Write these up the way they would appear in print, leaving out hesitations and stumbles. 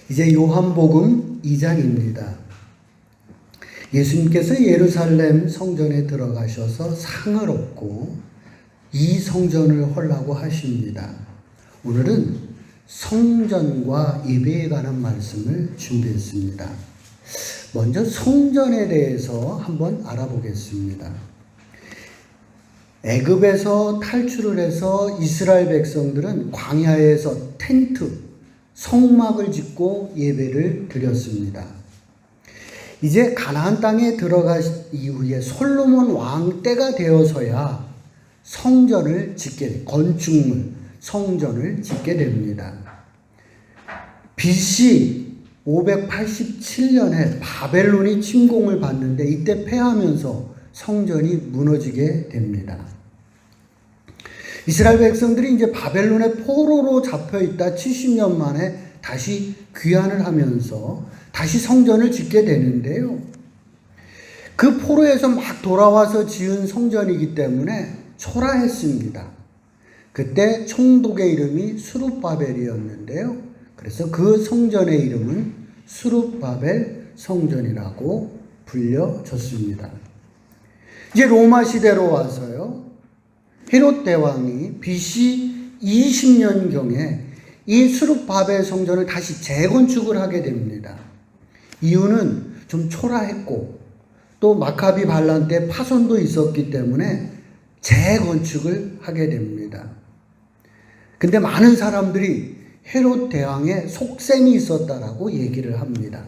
이제 요한복음 2장입니다. 예수님께서 예루살렘 성전에 들어가셔서 상을 얻고 이 성전을 헐라고 하십니다. 오늘은 성전과 예배에 관한 말씀을 준비했습니다. 먼저 성전에 대해서 한번 알아보겠습니다. 애굽에서 탈출을 해서 이스라엘 백성들은 광야에서 텐트, 성막을 짓고 예배를 드렸습니다. 이제 가나안 땅에 들어간 이후에 솔로몬 왕 때가 되어서야 성전을 건축물, 성전을 짓게 됩니다. BC 587년에 바벨론이 침공을 받는데 이때 패하면서 성전이 무너지게 됩니다. 이스라엘 백성들이 이제 바벨론의 포로로 잡혀 있다 70년 만에 다시 귀환을 하면서 다시 성전을 짓게 되는데요. 그 포로에서 막 돌아와서 지은 성전이기 때문에 초라했습니다. 그때 총독의 이름이 스룹바벨이었는데요. 그래서 그 성전의 이름은 스룹바벨 성전이라고 불려졌습니다. 이제 로마 시대로 와서요. 헤롯 대왕이 BC 20년경에 이 스룹바벨 성전을 다시 재건축을 하게 됩니다. 이유는 좀 초라했고 또 마카비 반란 때 파손도 있었기 때문에 재건축을 하게 됩니다. 근데 많은 사람들이 헤롯 대왕의 속셈이 있었다라고 얘기를 합니다.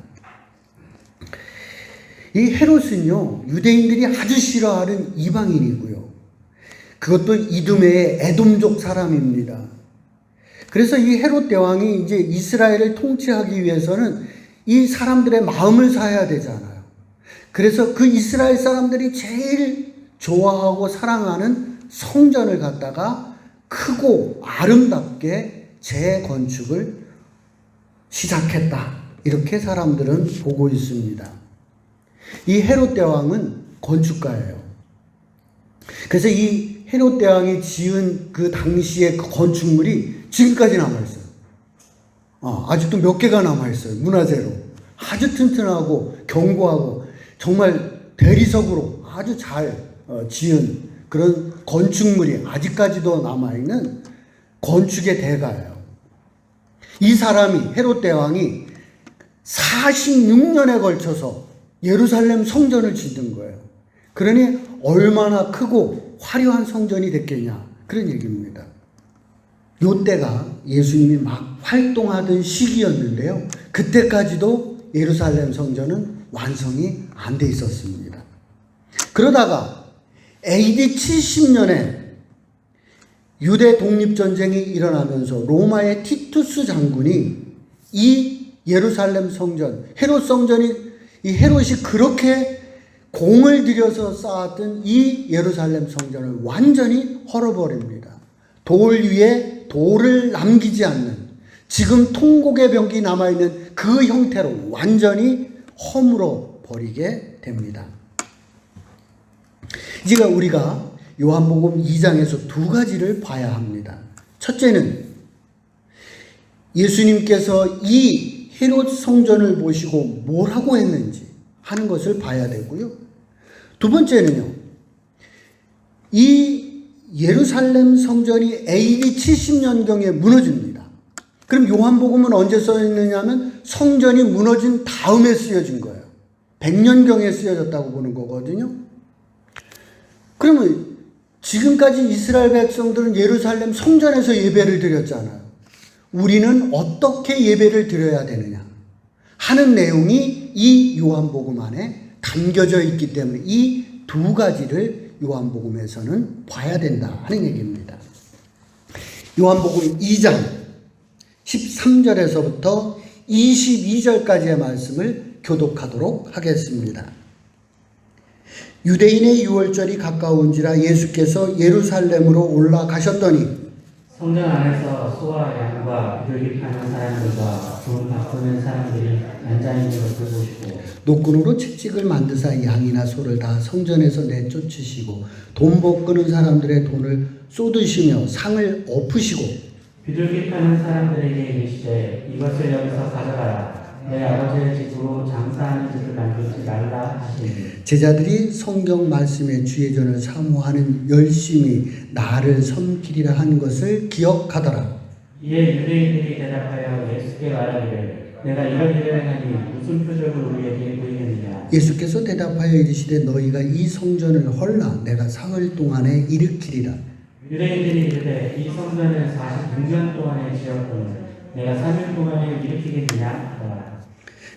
이 헤롯은요, 유대인들이 아주 싫어하는 이방인이고요. 그것도 이두메의 에돔족 사람입니다. 그래서 이 헤롯 대왕이 이제 이스라엘을 통치하기 위해서는 이 사람들의 마음을 사야 되잖아요. 그래서 그 이스라엘 사람들이 제일 좋아하고 사랑하는 성전을 갖다가 크고 아름답게 재건축을 시작했다. 이렇게 사람들은 보고 있습니다. 이 헤롯 대왕은 건축가예요. 그래서 이 헤롯 대왕이 지은 그 당시의 그 건축물이 지금까지 남아있어요. 아직도 몇 개가 남아있어요. 문화재로. 아주 튼튼하고 견고하고 정말 대리석으로 아주 잘 지은 그런 건축물이 아직까지도 남아있는 건축의 대가예요. 이 사람이, 헤롯 대왕이 46년에 걸쳐서 예루살렘 성전을 짓는 거예요. 그러니 얼마나 크고 화려한 성전이 됐겠냐, 그런 얘기입니다. 요때가 예수님이 막 활동하던 시기였는데요. 그때까지도 예루살렘 성전은 완성이 안 돼 있었습니다. 그러다가 AD 70년에 유대 독립전쟁이 일어나면서 로마의 티투스 장군이 이 예루살렘 성전, 헤롯 성전이, 이 헤롯이 그렇게 공을 들여서 쌓았던 이 예루살렘 성전을 완전히 헐어버립니다. 돌 위에 돌을 남기지 않는, 지금 통곡의 벽이 남아있는 그 형태로 완전히 허물어 버리게 됩니다. 이제 우리가 요한복음 2장에서 두 가지를 봐야 합니다. 첫째는 예수님께서 이 헤롯 성전을 보시고 뭐라고 했는지 하는 것을 봐야 되고요. 두 번째는요, 이 예루살렘 성전이 AD 70년경에 무너집니다. 그럼 요한복음은 언제 써있느냐면 성전이 무너진 다음에 쓰여진 거예요. 100년경에 쓰여졌다고 보는 거거든요. 그러면 지금까지 이스라엘 백성들은 예루살렘 성전에서 예배를 드렸잖아요. 우리는 어떻게 예배를 드려야 되느냐 하는 내용이 이 요한복음 안에 담겨져 있기 때문에 이 두 가지를 요한복음에서는 봐야 된다 하는 얘기입니다. 요한복음 2장 13절에서부터 22절까지의 말씀을 교독하도록 하겠습니다. 유대인의 유월절이 가까운지라 예수께서 예루살렘으로 올라가셨더니 성전 안에서 소와 양과 비둘기 파는 사람들과 돈 바꾸는 사람들이 앉아있는 것을 보시고 노끈으로 채찍을 만드사 양이나 소를 다 성전에서 내쫓으시고 돈 바꾸는 사람들의 돈을 쏟으시며 상을 엎으시고 비둘기 파는 사람들에게 이르시되 이것을 여기서 가져가라. 내 아버지의 집으로 장사하는 집을 만들지 말라 하시니. 제자들이 성경 말씀의 주의전을 사모하는 열심히 나를 섬기리라 한 것을 기억하더라. 이에 유대인들이 대답하여 예수께 말하기를 내가 이런 일을 행하니 무슨 표적을 우리에게 보이겠느냐. 예수께서 대답하여 이르시되 너희가 이 성전을 헐라 내가 사흘 동안에 일으키리라. 유대인들이 이르되 이 성전을 46년 동안에 지었거늘 내가 3일 동안에 일으키겠느냐 하더라.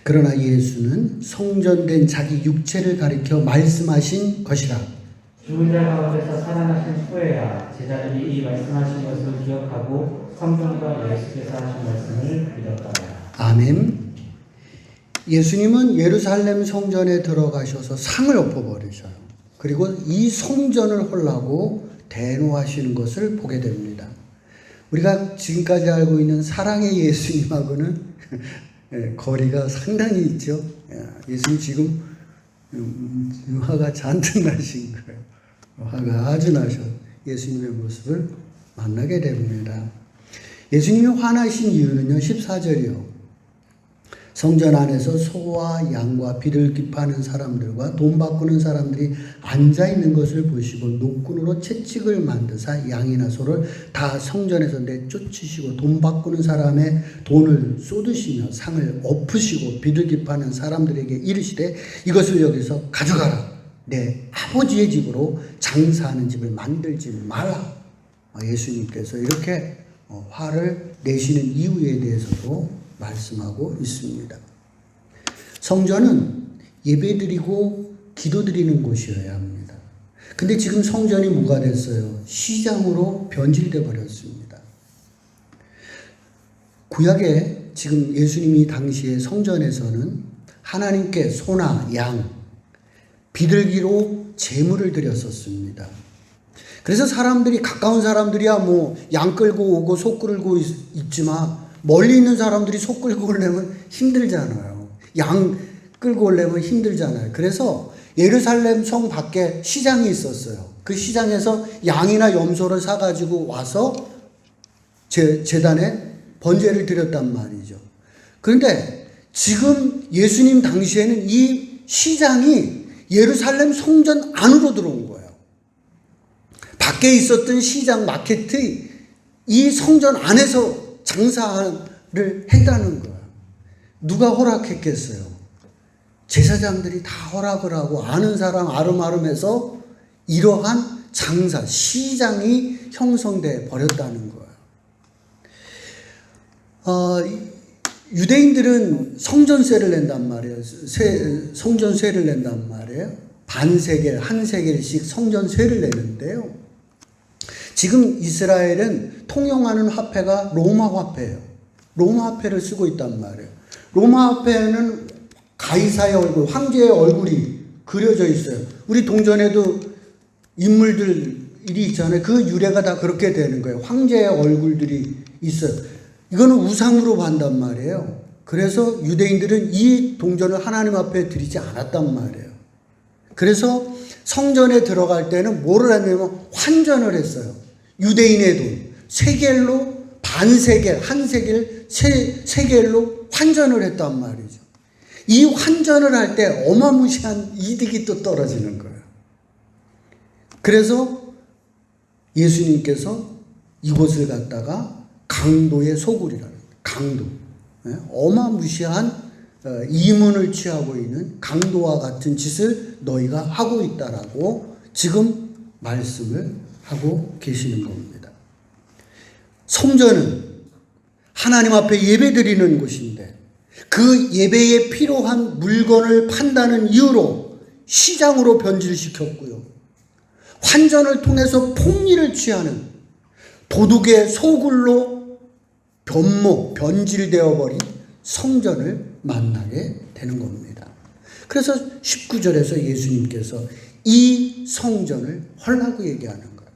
그러나 예수는 성전된 자기 육체를 가리켜 말씀하신 것이라. 죽은 자 가운데서 살아나신 후에야 제자들이 이 말씀하신 것을 기억하고 성경과 예수께서 하신 말씀을 믿었더라. 아멘. 예수님은 예루살렘 성전에 들어가셔서 상을 엎어버리셔요. 그리고 이 성전을 헐라고 대노하시는 것을 보게 됩니다. 우리가 지금까지 알고 있는 사랑의 예수님하고는 거리가 상당히 있죠. 예수님 지금 화가 잔뜩 나신 거예요. 화가 아주 나셔 예수님의 모습을 만나게 됩니다. 예수님이 화나신 이유는요. 14절이요. 성전 안에서 소와 양과 비둘기 파는 사람들과 돈 바꾸는 사람들이 앉아있는 것을 보시고 노끈으로 채찍을 만드사 양이나 소를 다 성전에서 내쫓으시고 돈 바꾸는 사람의 돈을 쏟으시며 상을 엎으시고 비둘기 파는 사람들에게 이르시되 이것을 여기서 가져가라. 내 아버지의 집으로 장사하는 집을 만들지 말라. 예수님께서 이렇게 화를 내시는 이유에 대해서도 말씀하고 있습니다. 성전은 예배드리고 기도드리는 곳이어야 합니다. 근데 지금 성전이 뭐가 됐어요? 시장으로 변질돼 버렸습니다. 구약에 지금 예수님이 당시에 성전에서는 하나님께 소나 양, 비둘기로 제물을 드렸었습니다. 그래서 사람들이 가까운 사람들이야 뭐 양 끌고 오고 소 끌고 있지만 멀리 있는 사람들이 소 끌고 오려면 힘들잖아요. 양 끌고 오려면 힘들잖아요. 그래서 예루살렘 성 밖에 시장이 있었어요. 그 시장에서 양이나 염소를 사가지고 와서 제단에 번제를 드렸단 말이죠. 그런데 지금 예수님 당시에는 이 시장이 예루살렘 성전 안으로 들어온 거예요. 밖에 있었던 시장 마켓이 이 성전 안에서 장사를 했다는 거야. 누가 허락했겠어요? 제사장들이 다 허락을 하고 아는 사람 아름아름해서 이러한 장사, 시장이 형성돼 버렸다는 거야. 유대인들은 성전세를 낸단 말이에요. 성전세를 낸단 말이에요. 반세겔, 한 세겔씩 성전세를 내는데요. 지금 이스라엘은 통용하는 화폐가 로마 화폐예요. 로마 화폐를 쓰고 있단 말이에요. 로마 화폐는 가이사의 얼굴, 황제의 얼굴이 그려져 있어요. 우리 동전에도 인물들이 있잖아요. 그 유래가 다 그렇게 되는 거예요. 황제의 얼굴들이 있어요. 이거는 우상으로 반단 말이에요. 그래서 유대인들은 이 동전을 하나님 앞에 드리지 않았단 말이에요. 그래서 성전에 들어갈 때는 뭐를 했냐면 환전을 했어요. 유대인의 돈, 세겔로 반세겔, 한 세겔, 세겔로 환전을 했단 말이죠. 이 환전을 할 때 어마무시한 이득이 또 떨어지는 거예요. 그래서 예수님께서 이곳을 갖다가 강도의 소굴이라는 강도, 어마무시한 이문을 취하고 있는 강도와 같은 짓을 너희가 하고 있다라고 지금 말씀을 하고 계시는 겁니다. 성전은 하나님 앞에 예배드리는 곳인데 그 예배에 필요한 물건을 판다는 이유로 시장으로 변질시켰고요. 환전을 통해서 폭리를 취하는 도둑의 소굴로 변질되어 버린 성전을 만나게 되는 겁니다. 그래서 19절에서 예수님께서 이 성전을 헐라고 얘기하는 거예요.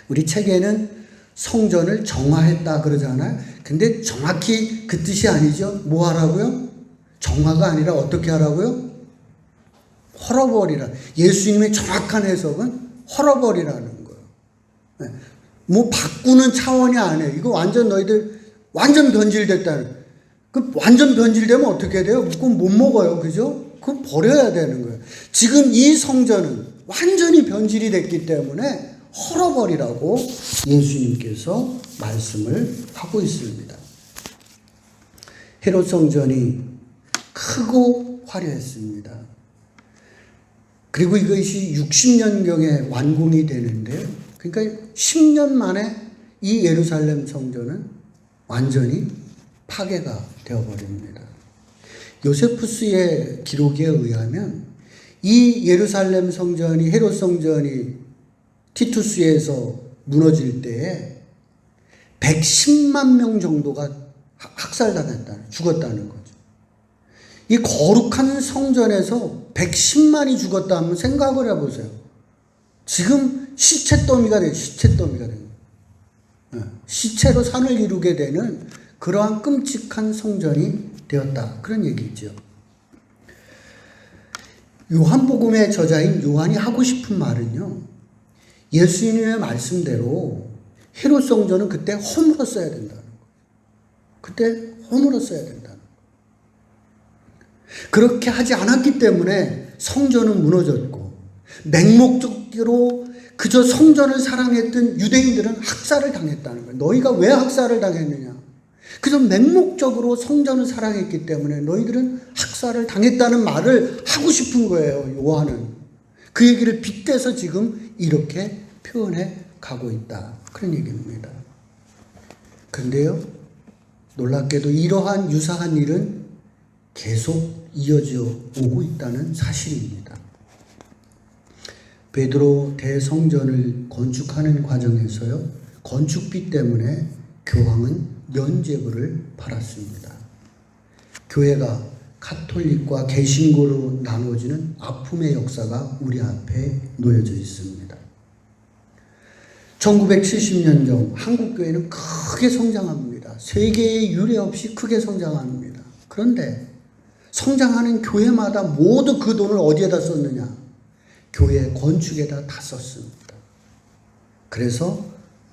우리 책에는 성전을 정화했다 그러잖아요. 근데 정확히 그 뜻이 아니죠. 뭐 하라고요? 정화가 아니라 어떻게 하라고요? 헐어버리라. 예수님의 정확한 해석은 헐어버리라는 거예요. 뭐 바꾸는 차원이 아니에요. 이거 완전 너희들 완전 변질됐다는. 그 완전 변질되면 어떻게 돼요? 그건 못 먹어요. 그죠? 그건 버려야 되는 거예요. 지금 이 성전은 완전히 변질이 됐기 때문에 헐어버리라고 예수님께서 말씀을 하고 있습니다. 헤롯 성전이 크고 화려했습니다. 그리고 이것이 60년경에 완공이 되는데요. 그러니까 10년 만에 이 예루살렘 성전은 완전히 파괴가 되어버립니다. 요세푸스의 기록에 의하면 이 예루살렘 성전이 헤롯 성전이 티투스에서 무너질 때에 110만 명 정도가 학살당했다는, 죽었다는 거죠. 이 거룩한 성전에서 110만이 죽었다 하면 생각을 해보세요. 지금 시체 더미가 돼요. 시체 더미가 돼요. 시체로 산을 이루게 되는 그러한 끔찍한 성전이 되었다. 그런 얘기죠. 요한복음의 저자인 요한이 하고 싶은 말은요. 예수님의 말씀대로 헤롯 성전은 그때 허물었어야 된다는 거예요. 그때 허물었어야 된다는 거예요. 그렇게 하지 않았기 때문에 성전은 무너졌고 맹목적으로 그저 성전을 사랑했던 유대인들은 학살을 당했다는 거예요. 너희가 왜 학살을 당했느냐? 그저 맹목적으로 성전을 사랑했기 때문에 너희들은 학살을 당했다는 말을 하고 싶은 거예요. 요한은. 그 얘기를 빗대서 지금 이렇게 표현해 가고 있다. 그런 얘기입니다. 그런데요, 놀랍게도 이러한 유사한 일은 계속 이어져 오고 있다는 사실입니다. 베드로 대성전을 건축하는 과정에서요, 건축비 때문에 교황은 면죄부를 받았습니다. 교회가 카톨릭과 개신교로 나눠지는 아픔의 역사가 우리 앞에 놓여져 있습니다. 1970년경 한국교회는 크게 성장합니다. 세계의 유례 없이 크게 성장합니다. 그런데 성장하는 교회마다 모두 그 돈을 어디에다 썼느냐? 교회 건축에다 다 썼습니다. 그래서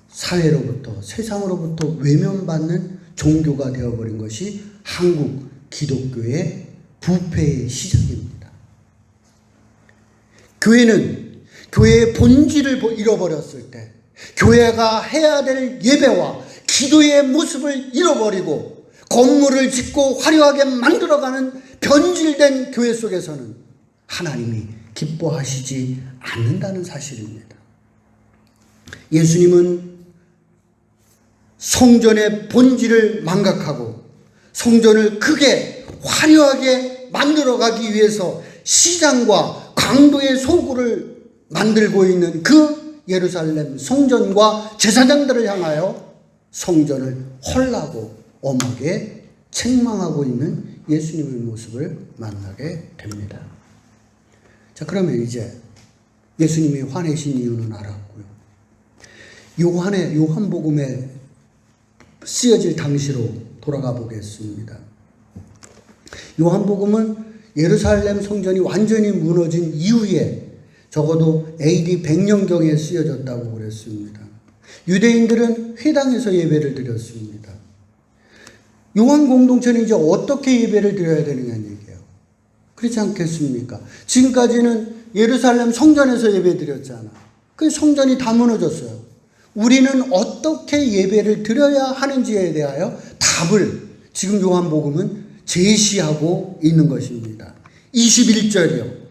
사회로부터, 세상으로부터 외면받는 종교가 되어버린 것이 한국 기독교의 부패의 시작입니다. 교회는 교회의 본질을 잃어버렸을 때, 교회가 해야 될 예배와 기도의 모습을 잃어버리고 건물을 짓고 화려하게 만들어가는 변질된 교회 속에서는 하나님이 기뻐하시지 않는다는 사실입니다. 예수님은 성전의 본질을 망각하고 성전을 크게 화려하게 만들어가기 위해서 시장과 강도의 소굴을 만들고 있는 그 예루살렘 성전과 제사장들을 향하여 성전을 헐라고 엄하게 책망하고 있는 예수님의 모습을 만나게 됩니다. 자, 그러면 이제 예수님이 화내신 이유는 알았고요. 요한복음에 쓰여질 당시로 돌아가 보겠습니다. 요한복음은 예루살렘 성전이 완전히 무너진 이후에 적어도 AD 100년경에 쓰여졌다고 그랬습니다. 유대인들은 회당에서 예배를 드렸습니다. 요한 공동체는 이제 어떻게 예배를 드려야 되느냐는 얘기예요. 그렇지 않겠습니까? 지금까지는 예루살렘 성전에서 예배 드렸잖아. 그 성전이 다 무너졌어요. 우리는 어떻게 예배를 드려야 하는지에 대하여 답을 지금 요한복음은 제시하고 있는 것입니다. 21절이요.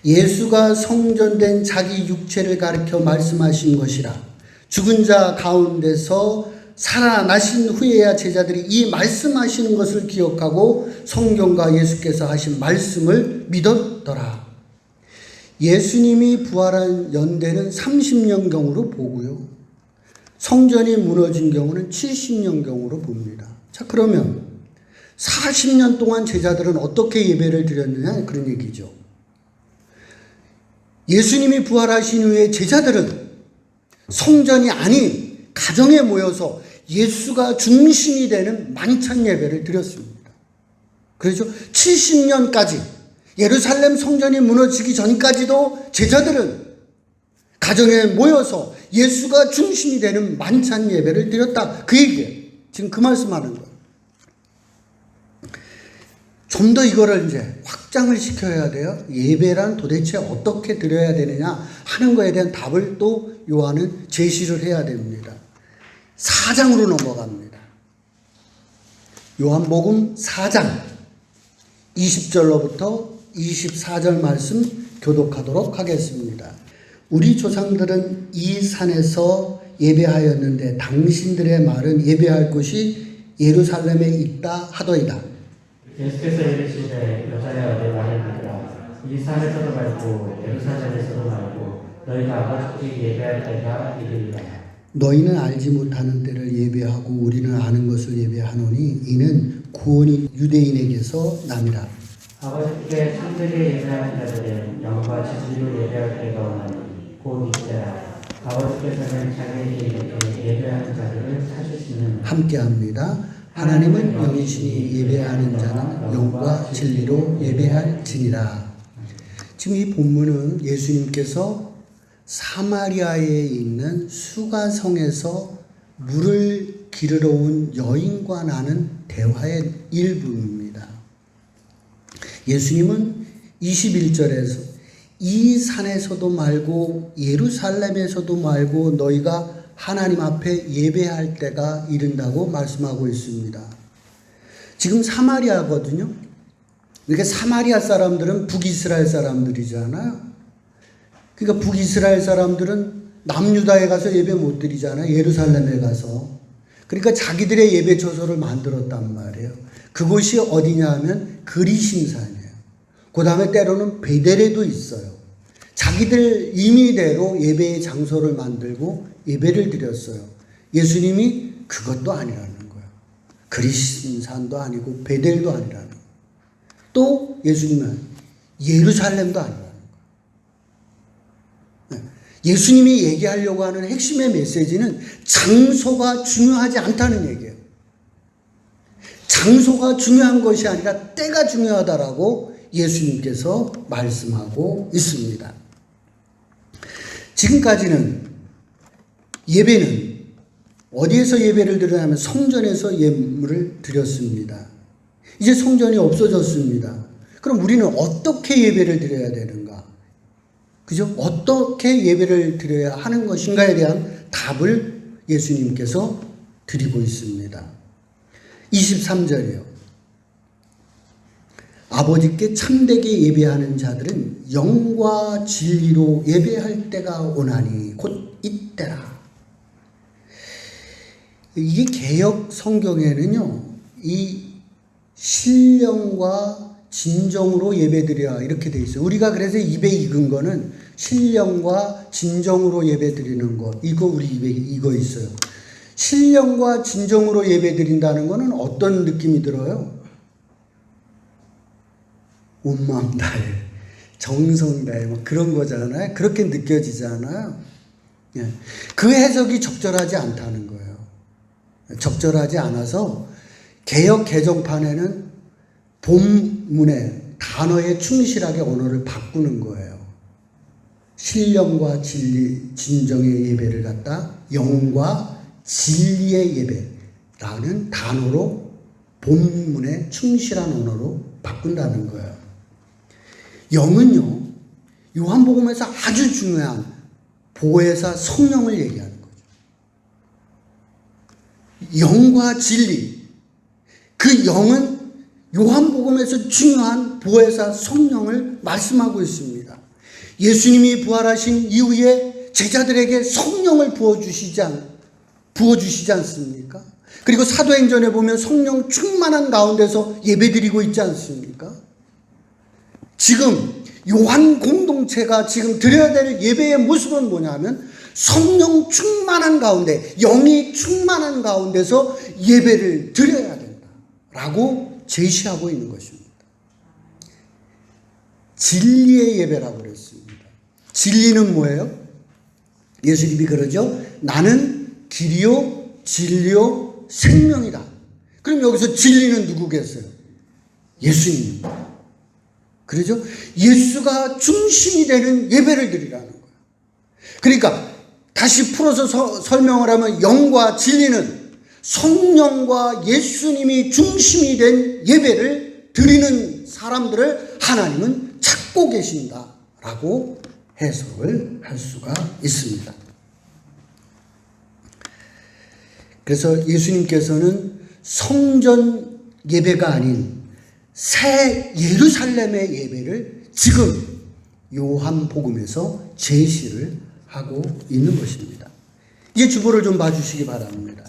예수가 성전된 자기 육체를 가리켜 말씀하신 것이라. 죽은 자 가운데서 살아나신 후에야 제자들이 이 말씀하시는 것을 기억하고 성경과 예수께서 하신 말씀을 믿었더라. 예수님이 부활한 연대는 30년경으로 보고요. 성전이 무너진 경우는 70년경으로 봅니다. 자, 그러면 40년 동안 제자들은 어떻게 예배를 드렸느냐? 그런 얘기죠. 예수님이 부활하신 후에 제자들은 성전이 아닌 가정에 모여서 예수가 중심이 되는 만찬 예배를 드렸습니다. 그래서 70년까지 예루살렘 성전이 무너지기 전까지도 제자들은 가정에 모여서 예수가 중심이 되는 만찬 예배를 드렸다. 그 얘기예요. 지금 그 말씀하는 거예요. 좀 더 이거를 이제 확장을 시켜야 돼요. 예배란 도대체 어떻게 드려야 되느냐 하는 거에 대한 답을 또 요한은 제시를 해야 됩니다. 4장으로 넘어갑니다. 요한복음 4장 20절로부터 24절 말씀 교독하도록 하겠습니다. 우리 조상들은 이 산에서 예배하였는데 당신들의 말은 예배할 곳이 예루살렘에 있다 하더이다. 예수께서 이르시되 여자여 내 말을 믿으라. 이 산에서도 말고 예루살렘에서도 말고 너희가 아버지께 예배할 때가 이르리라. 너희는 알지 못하는 때를 예배하고 우리는 아는 것을 예배하노니 이는 구원이 유대인에게서 남이라. 아버지께 참되게 예배하는 자들은 영과 진리로 예배할 때가 오나니 곧 이때라. 아버지께서는 자기에게 예배하는 자들을 찾으시는 함께합니다. 하나님은 영이시니 예배하는 자는 영과 진리로 예배할지니라. 지금 이 본문은 예수님께서 사마리아에 있는 수가성에서 물을 기르러 온 여인과 나눈 대화의 일부입니다. 예수님은 21절에서 이 산에서도 말고 예루살렘에서도 말고 너희가 하나님 앞에 예배할 때가 이른다고 말씀하고 있습니다. 지금 사마리아거든요. 그러니까 사마리아 사람들은 북이스라엘 사람들이잖아요. 그러니까 북이스라엘 사람들은 남유다에 가서 예배 못 드리잖아요. 예루살렘에 가서. 그러니까 자기들의 예배 처소를 만들었단 말이에요. 그곳이 어디냐 하면 그리심산이에요. 그 다음에 때로는 베델에도 있어요. 자기들 임의대로 예배의 장소를 만들고 예배를 드렸어요. 예수님이 그것도 아니라는 거예요. 그리심산도 아니고 베델도 아니라는 거예요. 또 예수님은 예루살렘도 아니라는 거예요. 예수님이 얘기하려고 하는 핵심의 메시지는 장소가 중요하지 않다는 얘기예요. 장소가 중요한 것이 아니라 때가 중요하다라고 예수님께서 말씀하고 있습니다. 지금까지는 예배는 어디에서 예배를 드리냐면 성전에서 예물을 드렸습니다. 이제 성전이 없어졌습니다. 그럼 우리는 어떻게 예배를 드려야 되는가? 그죠? 어떻게 예배를 드려야 하는 것인가에 대한 답을 예수님께서 드리고 있습니다. 23절이요. 아버지께 참되게 예배하는 자들은 영과 진리로 예배할 때가 오나니 곧 이때라. 이게 개역 성경에는요, 이 신령과 진정으로 예배드리라 이렇게 돼 있어요. 우리가 그래서 입에 익은 거는 신령과 진정으로 예배드리는 거, 이거 우리 입에 익어 있어요. 신령과 진정으로 예배드린다는 거는 어떤 느낌이 들어요? 온 마음 다해, 정성 다해, 뭐 그런 거잖아요. 그렇게 느껴지잖아요. 예. 그 해석이 적절하지 않다는 거예요. 적절하지 않아서 개역 개정판에는 본문의 단어에 충실하게 언어를 바꾸는 거예요. 신령과 진리, 진정의 예배를 갖다 영과 진리의 예배라는 단어로 본문에 충실한 언어로 바꾼다는 거예요. 영은요, 요한복음에서 아주 중요한 보혜사 성령을 얘기하는 거죠. 영과 진리, 그 영은 요한복음에서 중요한 보혜사 성령을 말씀하고 있습니다. 예수님이 부활하신 이후에 제자들에게 성령을 부어주시지 않습니까? 그리고 사도행전에 보면 성령 충만한 가운데서 예배드리고 있지 않습니까? 지금 요한 공동체가 지금 드려야 될 예배의 모습은 뭐냐면 성령 충만한 가운데, 영이 충만한 가운데서 예배를 드려야 된다라고 제시하고 있는 것입니다. 진리의 예배라고 그랬습니다. 진리는 뭐예요? 예수님이 그러죠. 나는 길이요 진리요 생명이다. 그럼 여기서 진리는 누구겠어요? 예수님입니다. 그러죠? 예수가 중심이 되는 예배를 드리라는 거예요. 그러니까 다시 풀어서 설명을 하면 영과 진리는 성령과 예수님이 중심이 된 예배를 드리는 사람들을 하나님은 찾고 계신다라고 해석을 할 수가 있습니다. 그래서 예수님께서는 성전 예배가 아닌 새 예루살렘의 예배를 지금 요한복음에서 제시를 하고 있는 것입니다. 이제 주보를 좀 봐주시기 바랍니다.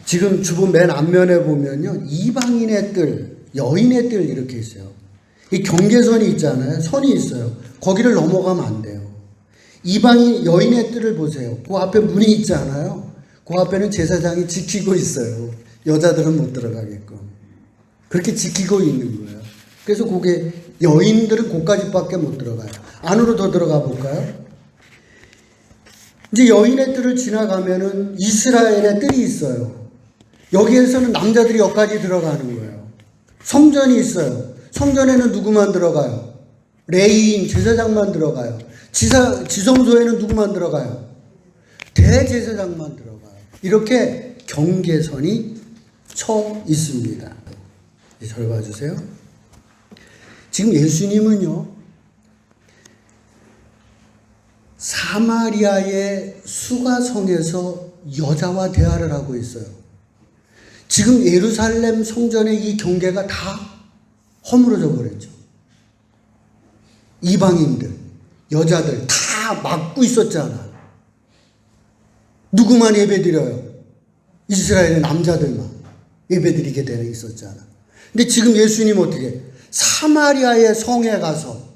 지금 주보 맨 앞면에 보면요, 이방인의 뜰, 여인의 뜰 이렇게 있어요. 이 경계선이 있잖아요. 선이 있어요. 거기를 넘어가면 안 돼요. 이방인 여인의 뜰을 보세요. 그 앞에 문이 있잖아요. 그 앞에는 제사장이 지키고 있어요. 여자들은 못 들어가게끔. 그렇게 지키고 있는 거예요. 그래서 그게 여인들은 거기까지밖에 못 들어가요. 안으로 더 들어가 볼까요? 이제 여인의 뜰을 지나가면은 이스라엘의 뜰이 있어요. 여기에서는 남자들이 여기까지 들어가는 거예요. 성전이 있어요. 성전에는 누구만 들어가요? 레위인 제사장만 들어가요. 지성소에는 누구만 들어가요? 대제사장만 들어가요. 이렇게 경계선이 쳐 있습니다. 이제 절 봐주세요. 지금 예수님은요, 사마리아의 수가성에서 여자와 대화를 하고 있어요. 지금 예루살렘 성전의 이 경계가 다 허물어져 버렸죠. 이방인들, 여자들 다 막고 있었잖아. 누구만 예배드려요? 이스라엘의 남자들만 예배드리게 되어 있었잖아. 근데 지금 예수님 어떻게 사마리아의 성에 가서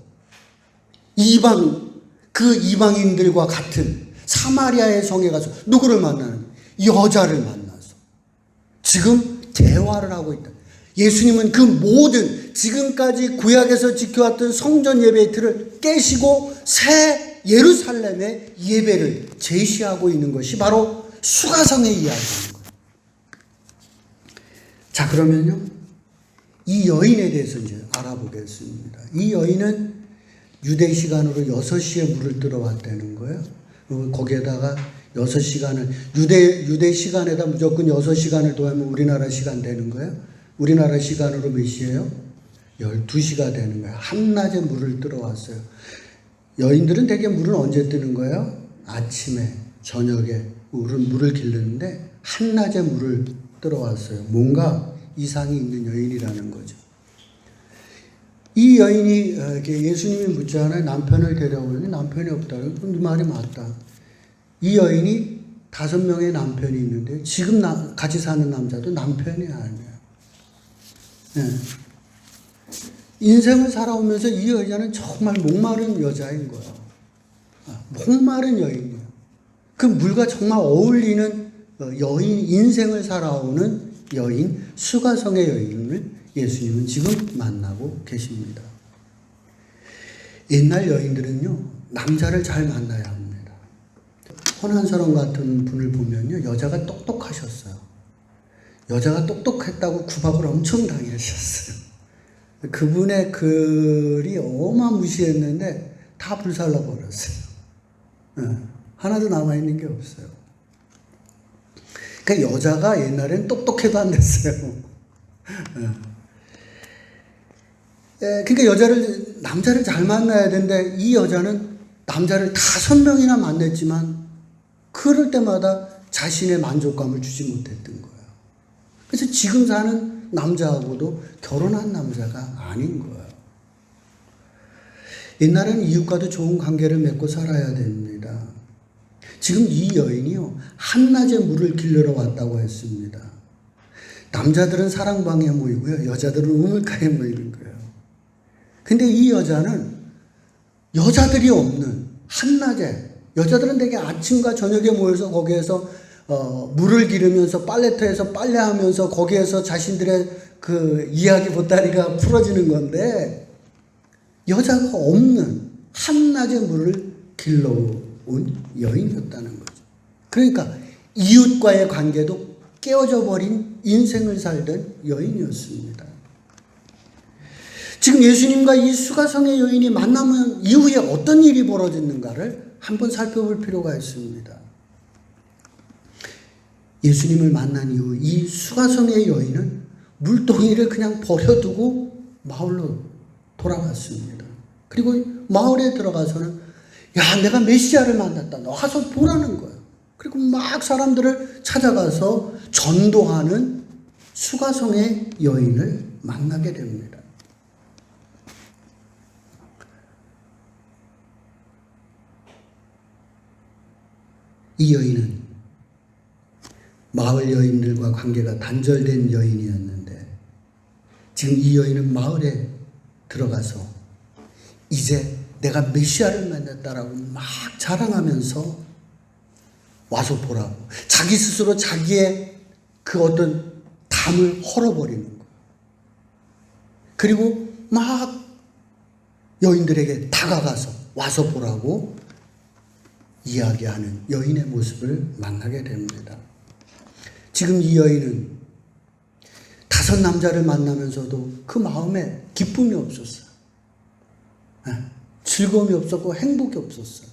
그 이방인들과 같은 사마리아의 성에 가서 누구를 만나는? 여자를 만나서 지금 대화를 하고 있다. 예수님은 그 모든 지금까지 구약에서 지켜왔던 성전 예배의 틀을 깨시고 새 예루살렘의 예배를 제시하고 있는 것이 바로 수가성의 이야기인 거예요. 자, 그러면요, 이 여인에 대해서 이제 알아보겠습니다. 이 여인은 유대 시간으로 6시에 물을 뜨러 왔다는 거예요. 거기에다가 6시간을, 유대 시간에다 무조건 6시간을 더하면 우리나라 시간 되는 거예요. 우리나라 시간으로 몇 시예요? 12시가 되는 거예요. 한낮에 물을 뜨러 왔어요. 여인들은 대개 물은 언제 뜨는 거예요? 아침에, 저녁에 물을 기르는데 한낮에 물을 뜨러 왔어요. 뭔가 이상이 있는 여인이라는 거죠. 이 여인이 예수님이 묻잖아요. 남편을 데려오니 남편이 없다고. 그 말이 맞다. 이 여인이 5명의 남편이 있는데 지금 같이 사는 남자도 남편이 아니에요. 네. 인생을 살아오면서 이 여자는 정말 목마른 여자인 거예요. 목마른 여인이에요. 그 물과 정말 어울리는 여인, 인생을 살아오는 여인, 수가성의 여인을 예수님은 지금 만나고 계십니다. 옛날 여인들은요, 남자를 잘 만나야 합니다. 호난서론 같은 분을 보면요, 여자가 똑똑하셨어요. 여자가 똑똑했다고 구박을 엄청 당하셨어요. 그분의 글이 어마무시했는데 다 불살라 버렸어요. 하나도 남아있는 게 없어요. 그러니까 여자가 옛날엔 똑똑해도 안 됐어요. 그러니까 남자를 잘 만나야 되는데 이 여자는 남자를 5명이나 만났지만 그럴 때마다 자신의 만족감을 주지 못했던 거예요. 그래서 지금 사는 남자하고도 결혼한 남자가 아닌 거예요. 옛날에는 이웃과도 좋은 관계를 맺고 살아야 됩니다. 지금 이 여인이요, 한낮에 물을 길러러 왔다고 했습니다. 남자들은 사랑방에 모이고요, 여자들은 우물가에 모이는 거예요. 근데 이 여자는 여자들이 없는 한낮에, 여자들은 되게 아침과 저녁에 모여서 거기에서 물을 기르면서 빨래터에서 빨래하면서 거기에서 자신들의 그 이야기 보따리가 풀어지는 건데, 여자가 없는 한낮에 물을 길러온 여인이었다는 거죠. 그러니까 이웃과의 관계도 깨어져 버린 인생을 살던 여인이었습니다. 지금 예수님과 이 수가성의 여인이 만나면 이후에 어떤 일이 벌어졌는가를 한번 살펴볼 필요가 있습니다. 예수님을 만난 이후 이 수가성의 여인은 물동이를 그냥 버려두고 마을로 돌아갔습니다. 그리고 마을에 들어가서는 야, 내가 메시아를 만났다. 너 와서 보라는 거예요. 그리고 막 사람들을 찾아가서 전도하는 수가성의 여인을 만나게 됩니다. 이 여인은 마을 여인들과 관계가 단절된 여인이었는데 지금 이 여인은 마을에 들어가서 이제 내가 메시아를 만났다라고 막 자랑하면서 와서 보라고 자기 스스로 자기의 그 어떤 담을 헐어버리는 거예요. 그리고 막 여인들에게 다가가서 와서 보라고 이야기하는 여인의 모습을 만나게 됩니다. 지금 이 여인은 5 남자를 만나면서도 그 마음에 기쁨이 없었어요. 즐거움이 없었고 행복이 없었어요.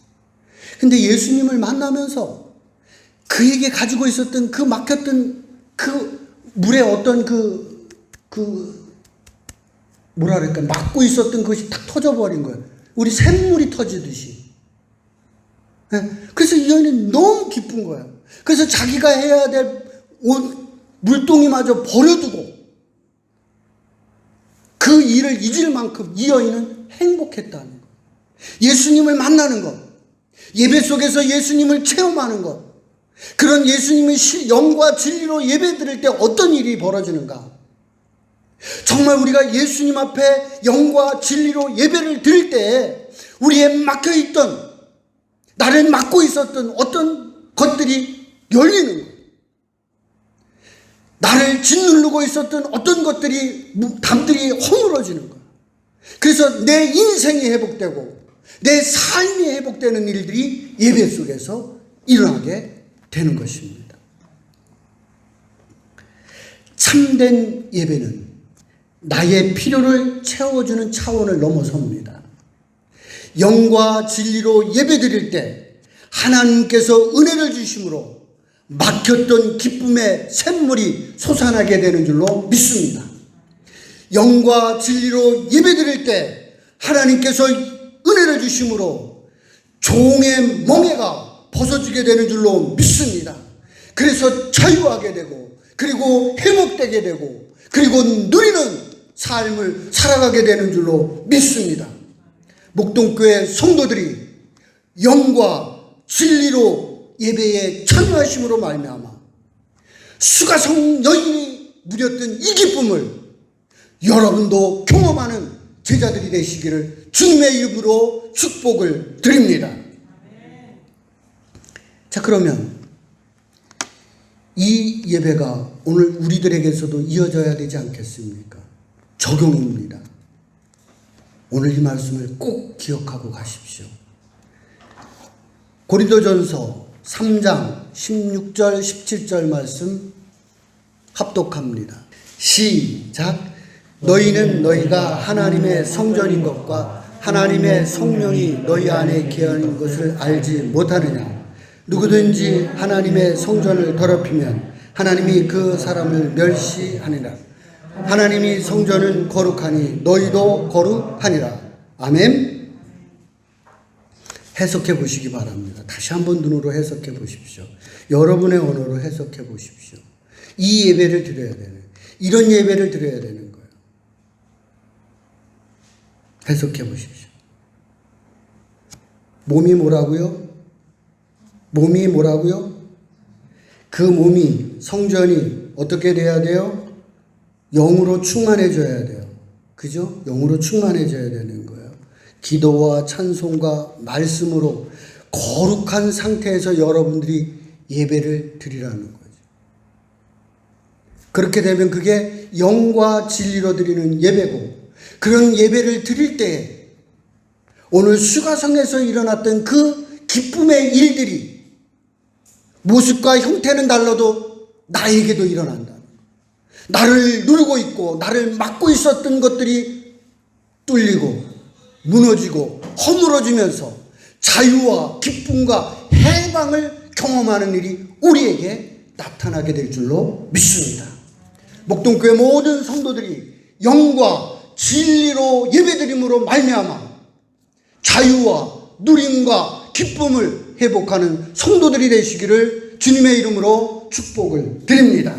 근데 예수님을 만나면서 그에게 가지고 있었던 그 막혔던 그 물에 어떤 뭐라 그럴까, 막고 있었던 것이 탁 터져버린 거예요. 우리 샘물이 터지듯이. 그래서 이 여인은 너무 기쁜 거예요. 그래서 자기가 해야 될 물동이마저 버려두고 그 일을 잊을 만큼 이 여인은 행복했다는 것. 예수님을 만나는 것. 예배 속에서 예수님을 체험하는 것. 그런 예수님의 영과 진리로 예배 드릴 때 어떤 일이 벌어지는가? 정말 우리가 예수님 앞에 영과 진리로 예배를 드릴 때 우리의 막혀있던, 나를 막고 있었던 어떤 것들이 열리는 거예요. 나를 짓누르고 있었던 어떤 것들이, 담들이 허물어지는 거예요. 그래서 내 인생이 회복되고 내 삶이 회복되는 일들이 예배 속에서 일어나게 되는 것입니다. 참된 예배는 나의 필요를 채워주는 차원을 넘어섭니다. 영과 진리로 예배드릴 때 하나님께서 은혜를 주심으로 막혔던 기쁨의 샘물이 솟아나게 되는 줄로 믿습니다. 영과 진리로 예배드릴 때 하나님께서 은혜를 주심으로 종의 멍에가 벗어지게 되는 줄로 믿습니다. 그래서 자유하게 되고 그리고 회복되게 되고 그리고 누리는 삶을 살아가게 되는 줄로 믿습니다. 목동교회 성도들이 영과 진리로 예배에 참여하심으로 말미암아 수가성 여인이 누렸던 이 기쁨을 여러분도 경험하는 제자들이 되시기를 주님의 이름으로 축복을 드립니다. 자, 그러면 이 예배가 오늘 우리들에게서도 이어져야 되지 않겠습니까? 적용입니다. 오늘 이 말씀을 꼭 기억하고 가십시오. 고린도전서 3장 16절 17절 말씀 합독합니다. 시작. 너희는 너희가 하나님의 성전인 것과 하나님의 성령이 너희 안에 계하는 것을 알지 못하느냐. 누구든지 하나님의 성전을 더럽히면 하나님이 그 사람을 멸시하니라. 하나님이 성전은 거룩하니 너희도 거룩하니라. 아멘. 해석해 보시기 바랍니다. 다시 한번 눈으로 해석해 보십시오. 여러분의 언어로 해석해 보십시오. 이 예배를 드려야 되는, 이런 예배를 드려야 되는 거예요. 해석해 보십시오. 몸이 뭐라고요? 몸이 뭐라고요? 그 몸이, 성전이 어떻게 돼야 돼요? 영으로 충만해져야 돼요. 그죠? 영으로 충만해져야 되는 거예요. 기도와 찬송과 말씀으로 거룩한 상태에서 여러분들이 예배를 드리라는 거죠. 그렇게 되면 그게 영과 진리로 드리는 예배고, 그런 예배를 드릴 때 오늘 수가성에서 일어났던 그 기쁨의 일들이 모습과 형태는 달라도 나에게도 일어난다. 나를 누르고 있고 나를 막고 있었던 것들이 뚫리고 무너지고 허물어지면서 자유와 기쁨과 해방을 경험하는 일이 우리에게 나타나게 될 줄로 믿습니다. 목동교회 모든 성도들이 영과 진리로 예배드림으로 말미암아 자유와 누림과 기쁨을 회복하는 성도들이 되시기를 주님의 이름으로 축복을 드립니다.